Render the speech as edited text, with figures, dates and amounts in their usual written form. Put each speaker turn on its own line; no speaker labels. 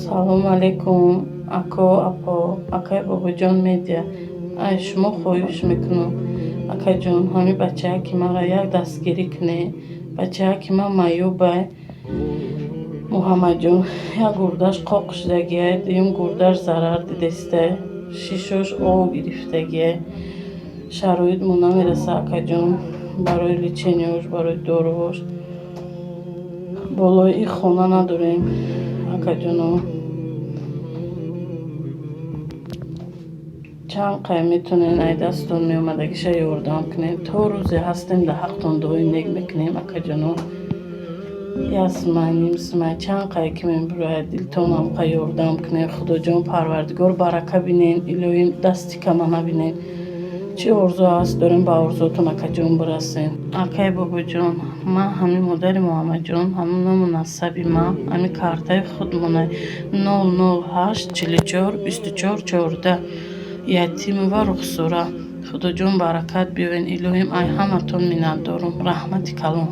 Салом алейкум, ако, апо, акай бабаҷон медиа. Ай шумо хоҳиш мекунам акайҷон, ҳами бачаҳо ки маро як дастгирӣ кунӣ, бачаҳо ки ман маъюбай Муҳаммадҷон, як гурдаш қоқ шудагиай, дуюм гурдаш зарар дидестай, шишош ов гирифтагиай, шароитмон намераса акайҷон, барои лечениёш, барои доруош. Болои ин хона надорем акайҷоно. чанд қай метонем ай дастон меомадагиша ёрдам кунем, то рӯзе ҳастем дар ҳақтон дуои нек мекунем акайҷоно. ясмай нимсмай чанд қай ки мебурояд дилтонам қа ёрдам кунем. худоҷон парвардигор барака бинен, илоҳим дасти кама набинен. чӣ орзу ҳаст дорем ба орзуотон акайҷон бирасем. акай бобоҷон, ман ҳамин модари Муҳаммадҷон, ҳамин ному насаби ман, ҳамин картаи худ монай 008 24 24 14 ятим ва рухсора. худоҷон баракат биёрен, илоҳим ай ҳаматон миннатдорам. раҳмати калон.